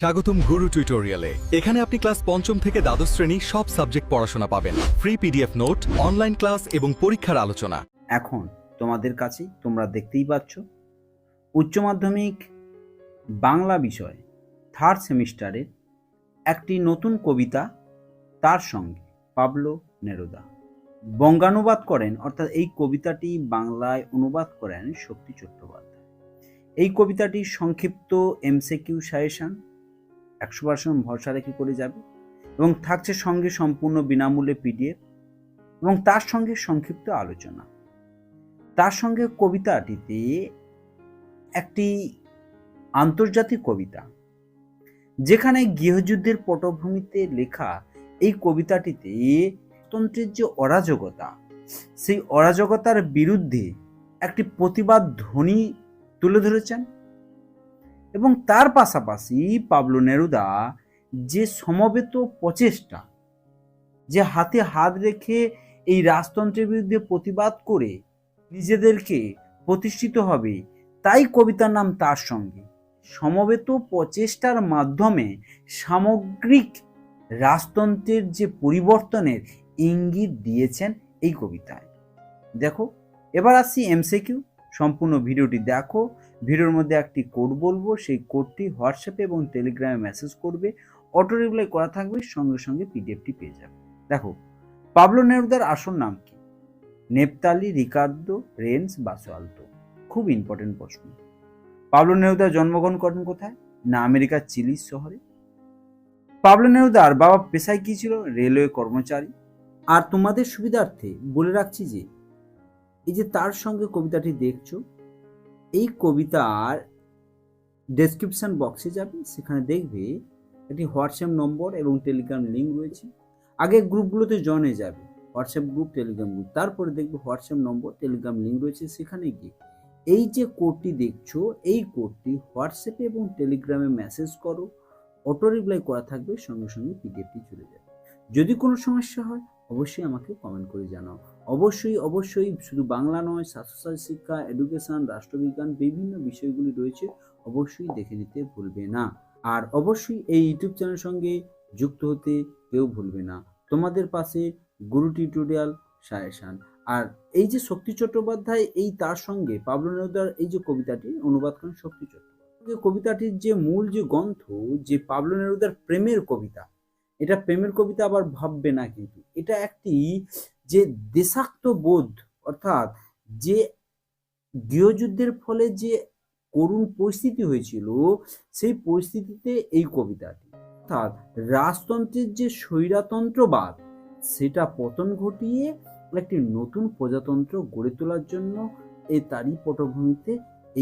স্বাগতম গুরু টিউটোরিয়ালে। এখানে আপনি ক্লাস পঞ্চম থেকে দ্বাদশ শ্রেণী সব সাবজেক্ট পড়াশোনা পাবেন, free PDF note, online class এবং পরীক্ষার আলোচনা। এখন তোমাদের কাছে তোমরা দেখতেই পাচ্ছ উচ্চ মাধ্যমিক বাংলা বিষয় থার্ড সেমিস্টারের একটি নতুন কবিতা, তার সঙ্গে পাবলো নেরুদা বঙ্গানুবাদ করেন, অর্থাৎ এই কবিতাটি বাংলায় অনুবাদ করেন শক্তি চট্টোপাধ্যায়। এই কবিতাটির সংক্ষিপ্ত এমসিকিউ সাজেশন 100% ভরসা রেখে করে যাবে এবং থাকছে সঙ্গে সম্পূর্ণ বিনামূল্যে পিডিএফ এবং তার সঙ্গে সংক্ষিপ্ত আলোচনা। তার সঙ্গে কবিতাটিতে একটি আন্তর্জাতিক কবিতা, যেখানে গৃহযুদ্ধের পটভূমিতে লেখা এই কবিতাটিতে তন্ত্রের যে অরাজকতা, সেই অরাজকতার বিরুদ্ধে একটি প্রতিবাদ ধ্বনি তুলে ধরেছেন এবং তার পাশাপাশি পাবলো নেরুদা যে সমবেত প্রচেষ্টা, যে হাতে হাত রেখে এই রাজতন্ত্রের বিরুদ্ধে প্রতিবাদ করে নিজেদেরকে প্রতিষ্ঠিত হবে, তাই কবিতার নাম তার সঙ্গে। সমবেত প্রচেষ্টার মাধ্যমে সামগ্রিক রাজতন্ত্রের যে পরিবর্তনের ইঙ্গিত দিয়েছেন এই কবিতায়। দেখো, এবার আসছি এমসিকিউ। সম্পূর্ণ ভিডিওটি দেখো। ভিডিওর মধ্যে একটি কোড বলবো, সেই কোডটি হোয়াটসঅ্যাপে এবং টেলিগ্রামে মেসেজ করবে, অটো রিপ্লাই করা থাকবে, সঙ্গে সঙ্গে পিডিএফটি পেয়ে যাবে। দেখো, পাবলো নেরুদার আসল নাম কি? নেপতালি রিকার্দো রেন্স বাসোয়ালতো। খুব ইম্পর্টেন্ট প্রশ্ন। পাবলো নেরুদা জন্মগ্রহণ করেন কোথায়? না আমেরিকার চিলি শহরে। পাবলো নেরুদার বাবা পেশায় কি ছিল? রেলওয়ে কর্মচারী। আর তোমাদের সুবিধার্থে বলে রাখছি যে এই যে তার সঙ্গে কবিতাটি দেখছো, এই কবিতার ডেসক্রিপশন বক্সে যাবে, সেখানে দেখবে একটি হোয়াটসঅ্যাপ নম্বর এবং টেলিগ্রাম লিঙ্ক রয়েছে। আগে গ্রুপগুলোতে জয়েন হয়ে যাবে, হোয়াটসঅ্যাপ গ্রুপ, টেলিগ্রাম গ্রুপ, তারপরে দেখবে হোয়াটসঅ্যাপ নম্বর, টেলিগ্রাম লিঙ্ক রয়েছে। সেখানে গিয়ে এই যে কোডটি দেখছো, এই কোডটি হোয়াটসঅ্যাপে এবং টেলিগ্রামে মেসেজ করো, অটো রিপ্লাই করা থাকবে, সঙ্গে সঙ্গে পিডিএফটি চলে যাবে। যদি কোনো সমস্যা হয় অবশ্যই আমাকে কমেন্ট করে জানাও। অবশ্যই শুধু বাংলা নয়, স্বাস্থ্যসাথী শিক্ষা, এডুকেশন, রাষ্ট্রবিজ্ঞান, বিভিন্ন বিষয়গুলি রয়েছে, অবশ্যই দেখে নিতে ভুলবে না। আর অবশ্যই এই ইউটিউব চ্যানেলের সঙ্গে যুক্ত হতে কেউ ভুলবে না। তোমাদের পাশে গুরু টিউটোরিয়াল সাজেশন। আর এই যে শক্তি চট্টোপাধ্যায়, এই তার সঙ্গে পাবলো নেরুদার এই যে কবিতাটি অনুবাদ করেন শক্তি চট্টোপাধ্যায়। কবিতাটির যে মূল যে গ্রন্থ, যে পাবলো নেরুদার প্রেমের কবিতা, এটা প্রেমের কবিতা আবার ভাববে না, কিন্তু এটা একটি যে দেশাত্ম বোধ, অর্থাৎ যে গৃহযুদ্ধের ফলে যে করুণ পরিস্থিতি হয়েছিল, সেই পরিস্থিতিতে এই কবিতাটি, অর্থাৎ রাজতন্ত্রের যে স্বৈরতন্ত্রবাদ, সেটা পতন ঘটিয়ে একটি নতুন প্রজাতন্ত্র গড়ে তোলার জন্য এই তারই পটভূমিতে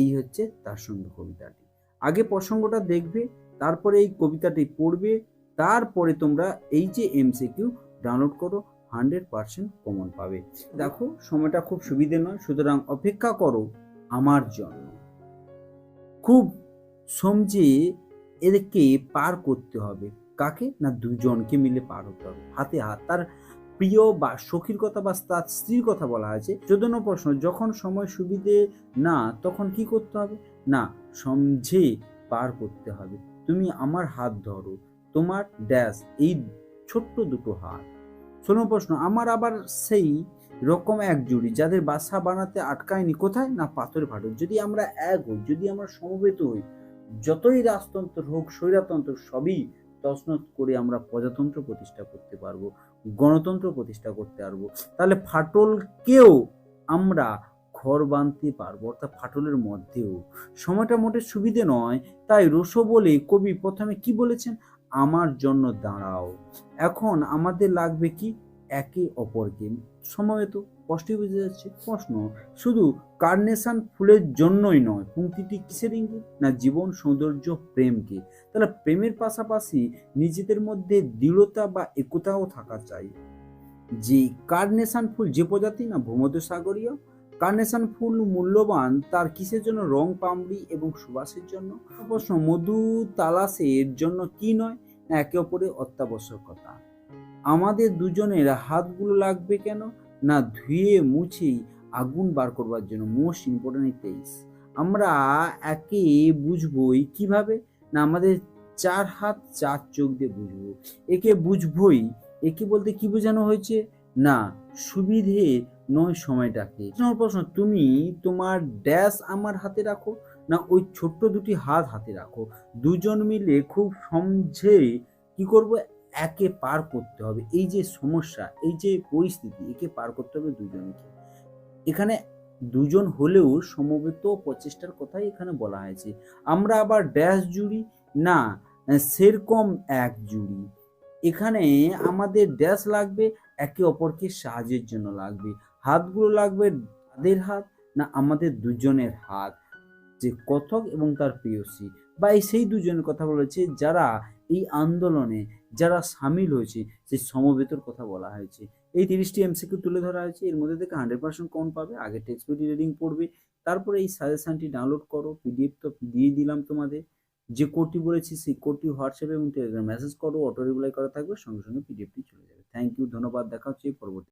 এই হচ্ছে তার সঙ্গে কবিতাটি। আগে প্রসঙ্গটা দেখবে, তারপরে এই কবিতাটি পড়বে, তারপরে তোমরা এই যে এমসিকিউ ডাউনলোড করো, 100% কমন পাবে। দেখো, সময়টা খুব সুবিধে নয়, সুতরাং অপেক্ষা করো আমার জন্য। খুব সমঝে এদেরকে পার করতে হবে। কাকে? না দুজনকে মিলে পার হতে হবে, হাতে হাত। তার প্রিয় বা সখীর কথা বা তার স্ত্রীর কথা বলা আছে। 14 প্রশ্ন, যখন সময় সুবিধে না তখন কি করতে হবে? না সমঝে পার করতে হবে। তুমি আমার হাত ধরো, তোমার ড্যাশ এই ছোট্ট দুটো হাত। 16 প্রশ্ন, আমার আবার সেই রকম এক জুড়ি যাদের বাসা বানাতে আটকায়নি কোথায়? না পাথরে ফাটল। যদি আমরা এক হই, যদি আমরা সমবেত হই, যতই রাজতন্ত্র হোক, স্বৈরতন্ত্র, সবই তছনছ করে আমরা প্রজাতন্ত্র প্রতিষ্ঠা করতে পারবো, গণতন্ত্র প্রতিষ্ঠা করতে পারবো। তাহলে ফাটলকেও আমরা ঘর বাঁধতে পারবো, অর্থাৎ ফাটলের মধ্যেও। সময়টা মোটে সুবিধে নয়, তাই রসো বলে কবি প্রথমে কি বলেছেন? আমার জন্য দাঁড়াও। এখন আমাদের লাগবে কি? একে অপরকে। সমবেত, স্পষ্টই বুঝে যাচ্ছে। প্রশ্ন, শুধু কার্নেশন ফুলের জন্যই নয়, পংক্তিটি কিসের ইঙ্গিত? না জীবন, সৌন্দর্য, প্রেমকে। তাহলে প্রেমের পাশাপাশি নিজেদের মধ্যে দৃঢ়তা বা একতাও থাকা চাই। যে কার্নেশন ফুল যে প্রজাতি? না ভূমধ্যসাগরীয়। কার্নেশন ফুল মূল্যবান তার কিসের জন্য? রং, পামড়ি এবং সুবাসের জন্য। প্রশ্ন, মধু তালাশের জন্য কি নয়? না একে অপরের অত্যাবশ্যকতা। আমাদের দুজনের হাতগুলো লাগবে কেন? না ধুয়ে মুছেই আগুন বার করবার জন্য। Most important 23। আমরা একে বুঝবই কিভাবে? না আমাদের চার হাত চার চোখ দিয়ে বুঝবো। একে বুঝবই। একে বলতে কি বোঝানো হয়েছে? না, সুবিধে নয় সময়টাকে। আমার প্রশ্ন, তুমি তোমার ড্যাশ আমার হাতে রাখো, না ওই ছোট্ট দুটি হাত হাতে রাখো। দুজন মিলে খুব সমঝে কি করব, একে পার করতে হবে। এই যে সমস্যা, এই যে পরিস্থিতি, একে পার করতে হবে দুজনকে। এখানে দুজন হলেও সমবেত প্রচেষ্টার কথাই এখানে বলা হয়েছে। আমরা আবার ড্যাশ জুড়ি না, সেরকম এক জুড়ি। এখানে আমাদের ড্যাশ লাগবে, একে অপরকে সাহায্যের জন্য লাগবে। হাতগুলো লাগবে তাদের হাত না আমাদের দুজনের হাত, যে কথক এবং তার প্রেয়সী, বা এই সেই দুজনের কথা বলেছে যারা এই আন্দোলনে যারা সামিল হয়েছে, সেই সমবেতর কথা বলা হয়েছে। এই 30টি এমসিকিউ তুলে ধরা হয়েছে। এর মধ্যে থেকে 100% কমন পাবে। আগে টেক্সট বই রিডিং পড়বে, তারপরে এই সাজেশনটি ডাউনলোড করো। পিডিএফ তো দিয়ে দিলাম তোমাদের। যে কোডটি বলেছি সেই কোডটি হোয়াটসঅ্যাপ এবং টেলিগ্রাম মেসেজ করো, অটো রিপ্লাই করা থাকবে, সঙ্গে সঙ্গে পিডিএফটি চলে যাবে। থ্যাংক ইউ, ধন্যবাদ। দেখা হচ্ছে পরবর্তী